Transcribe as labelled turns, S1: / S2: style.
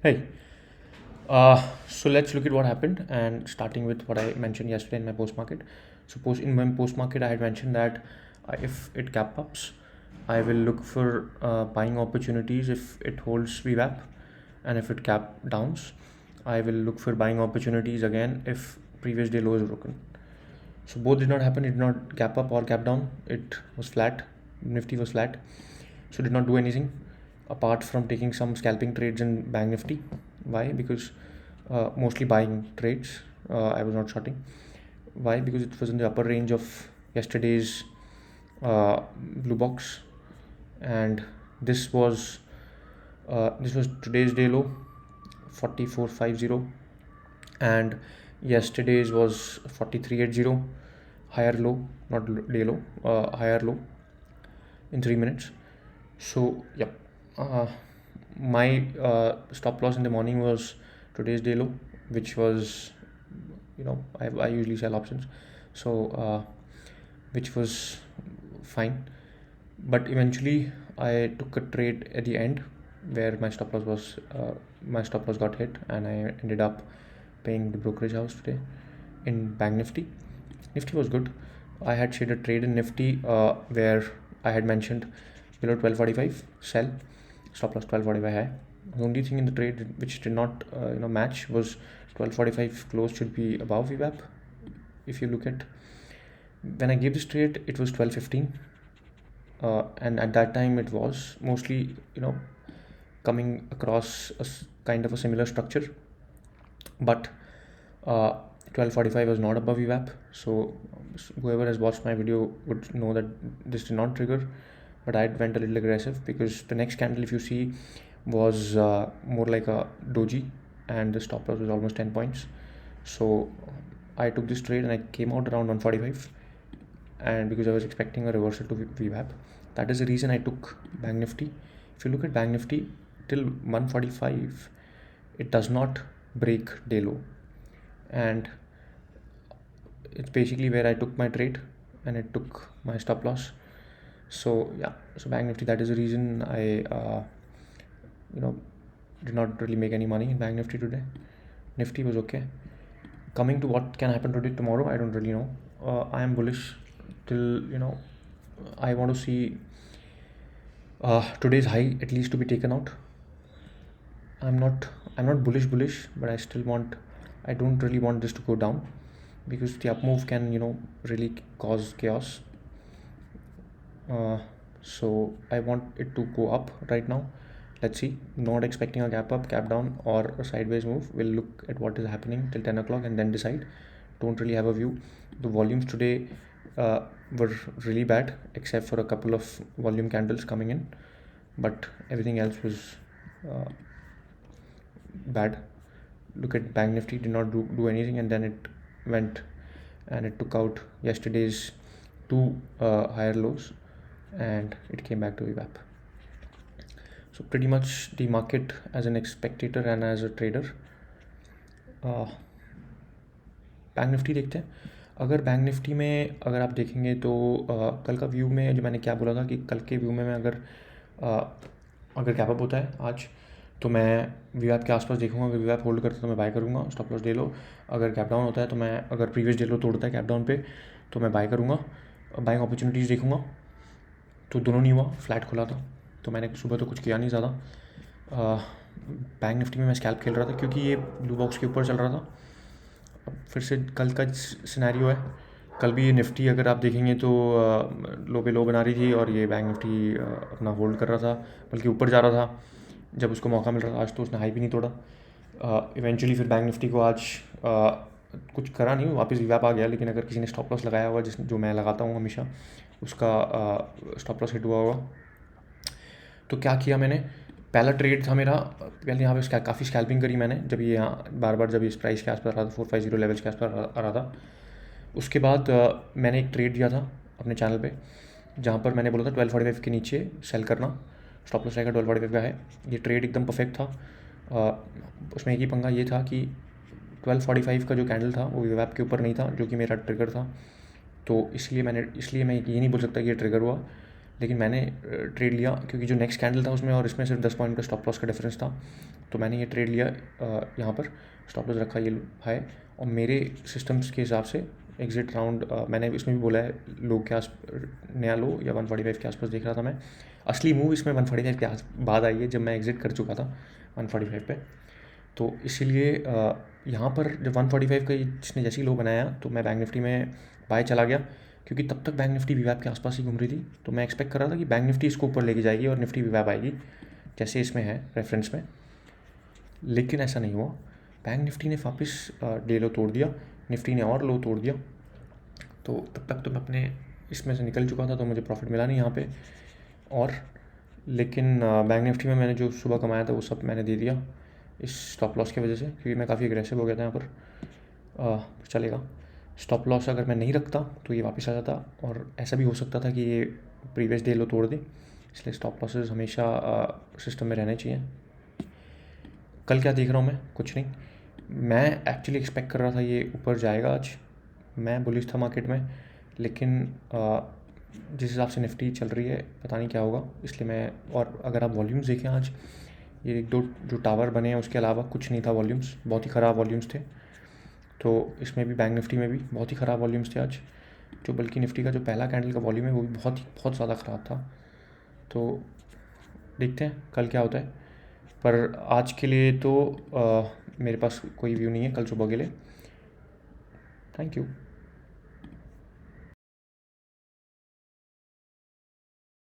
S1: Hey, so let's look at what happened and starting with what I mentioned yesterday in my post market. So in my post market, I had mentioned that if it gap ups, I will look for buying opportunities if it holds VWAP, and if it gap downs, I will look for buying opportunities again if previous day low is broken. So both did not happen. It did not gap up or gap down. It was flat. Nifty was flat, so did not do anything apart from taking some scalping trades in Bank Nifty. Why? Because mostly buying trades. I was not shorting. Why? Because it was in the upper range of yesterday's blue box, and this was today's day low, 44.50, and yesterday's was 43.80, higher low, not day low, higher low in 3 minutes. So yeah, my stop loss in the morning was today's day low, which was, I usually sell options, so which was fine. But eventually I took a trade at the end where my stop loss got hit, and I ended up paying the brokerage house today in Bank Nifty. Nifty was good. I had shared a trade in Nifty where I had mentioned below 1245 sell, stop loss 1245 high. The only thing in the trade which did not match was 1245 close should be above VWAP. If you look at when I gave this trade, it was 1215, and at that time it was mostly coming across kind of a similar structure, but 1245 was not above VWAP. So whoever has watched my video would know that this did not trigger, but I went a little aggressive because the next candle, if you see, was more like a doji, and the stop loss was almost 10 points. So I took this trade and I came out around 145, and because I was expecting a reversal to VWAP, that is the reason I took Bank Nifty. If you look at Bank Nifty till 145, it does not break day low, and it's basically where I took my trade and it took my stop loss. So yeah, so Bank Nifty, that is the reason I did not really make any money in Bank Nifty today. Nifty was okay. Coming to what can happen today, tomorrow, I don't really know. I am bullish till I want to see today's high at least to be taken out. I'm not bullish, but I don't really want this to go down, because the up move can really cause chaos. So I want it to go up right now. Let's see. Not expecting a gap up, gap down, or a sideways move. We'll look at what is happening till 10 o'clock and then decide. Don't really have a view. The volumes today were really bad, except for a couple of volume candles coming in, but everything else was bad. Look at Bank Nifty, did not do anything, and then it went and it took out yesterday's two higher lows, and it came back to VWAP. So pretty much the market as an spectator and as a trader. Bank Nifty देखते हैं. अगर bank Nifty में अगर आप देखेंगे तो कल का व्यू में जो मैंने क्या बोला था कि कल के व्यू में मैं अगर गैप अप होता है आज, तो मैं VWAP के आसपास देखूंगा. अगर VWAP होल्ड करता है तो मैं बाय करूंगा, स्टॉप लॉस ले लो. अगर गैप डाउन होता है तो मैं, अगर प्रीवियस डे लो तोड़ता है गैप डाउन पे, तो मैं बाय करूंगा. बाइंग अपॉर्चुनिटीज़ देखूंगा. तो दोनों नहीं हुआ, फ्लैट खुला था, तो मैंने सुबह तो कुछ किया नहीं ज़्यादा. बैंक निफ्टी में मैं स्कैल्प खेल रहा था क्योंकि ये ब्लू बॉक्स के ऊपर चल रहा था. अब फिर से कल का सिनेरियो है. कल भी ये निफ्टी अगर आप देखेंगे तो लो पे लो बना रही थी, और ये बैंक निफ्टी अपना होल्ड कर रहा था, बल्कि ऊपर जा रहा था जब उसको मौका मिल रहा था. आज तो उसने हाई भी नहीं तोड़ा. इवेंचुअली फिर बैंक निफ्टी को आज कुछ करा नहीं, वापस VWAP आ गया. लेकिन अगर किसी ने स्टॉप लॉस लगाया हुआ, जो मैं लगाता हूँ हमेशा, उसका स्टॉप लॉस हिट हुआ होगा. तो क्या किया मैंने, पहला ट्रेड था मेरा, पहले यहाँ पे काफ़ी स्कैल्पिंग करी मैंने, जब ये यहाँ बार जब इस प्राइस के आसपास रहा था, 450 लेवल्स के आसपास आ रहा था. उसके बाद मैंने एक ट्रेड दिया था अपने चैनल पे, जहाँ पर मैंने बोला था 1245 के नीचे सेल करना, स्टॉप लॉस रहेगा 1245 का है. ये ट्रेड एकदम परफेक्ट था. उसमें एक ही पंगा ये था कि 1245 का जो कैंडल था वो VWAP के ऊपर नहीं था, जो कि मेरा ट्रिगर था. तो इसलिए मैं ये नहीं बोल सकता कि ये ट्रिगर हुआ. लेकिन मैंने ट्रेड लिया क्योंकि जो नेक्स्ट कैंडल था उसमें और इसमें सिर्फ 10 पॉइंट का स्टॉप लॉस का डिफरेंस था, तो मैंने ये ट्रेड लिया, यहाँ पर स्टॉप लॉस रखा ये हाई, और मेरे सिस्टम्स के हिसाब से एग्जिट राउंड मैंने इसमें भी बोला है लो के आस नया लो या 145 के आसपास देख रहा था मैं। असली मूव इसमें 145 के बाद आई है जब मैं एग्जिट कर चुका था 145 पे। तो इसीलिए यहाँ पर जब 145 का इसने जैसे ही लो बनाया तो मैं बैंक निफ्टी में बाय चला गया, क्योंकि तब तक बैंक निफ्टी वीवैप के आसपास ही घूम रही थी। तो मैं एक्सपेक्ट कर रहा था कि बैंक निफ्टी इसको ऊपर लेके जाएगी और निफ्टी वीवैप आएगी जैसे इसमें है रेफरेंस में, लेकिन ऐसा नहीं हुआ। बैंक निफ्टी ने वापस डे लो तोड़ दिया, निफ्टी ने और लो तोड़ दिया। तो तब तक तो मैं अपने इसमें से निकल चुका था, तो मुझे प्रॉफिट मिला नहीं यहाँ पे। और लेकिन बैंक निफ्टी में मैंने जो सुबह कमाया था वो सब मैंने दे दिया इस स्टॉप लॉस की वजह से, क्योंकि मैं काफ़ी एग्रेसिव हो गया था यहाँ पर। चलेगा, स्टॉप लॉस अगर मैं नहीं रखता तो ये वापस आ जाता, और ऐसा भी हो सकता था कि ये प्रीवियस डे लो तोड़ दे, इसलिए स्टॉप लॉसेस हमेशा सिस्टम में रहने चाहिए। कल क्या देख रहा हूँ मैं, कुछ नहीं, मैं एक्चुअली एक्सपेक्ट कर रहा था ये ऊपर जाएगा आज, मैं बुलिश था मार्केट में, लेकिन जिस हिसाब से निफ्टी चल रही है पता नहीं क्या होगा, इसलिए मैं, और अगर आप वॉल्यूम्स देखें आज, ये एक दो जो टावर बने हैं उसके अलावा कुछ नहीं था, वॉल्यूम्स बहुत ही ख़राब वॉल्यूम्स थे। तो इसमें भी बैंक निफ्टी में भी बहुत ही ख़राब वॉल्यूम्स थे आज, जो बल्कि निफ्टी का जो पहला कैंडल का वॉल्यूम है वो भी बहुत ज़्यादा ख़राब था। तो देखते हैं कल क्या होता है, पर आज के लिए तो मेरे पास कोई व्यू नहीं है कल सुबह के लिए। Thank you.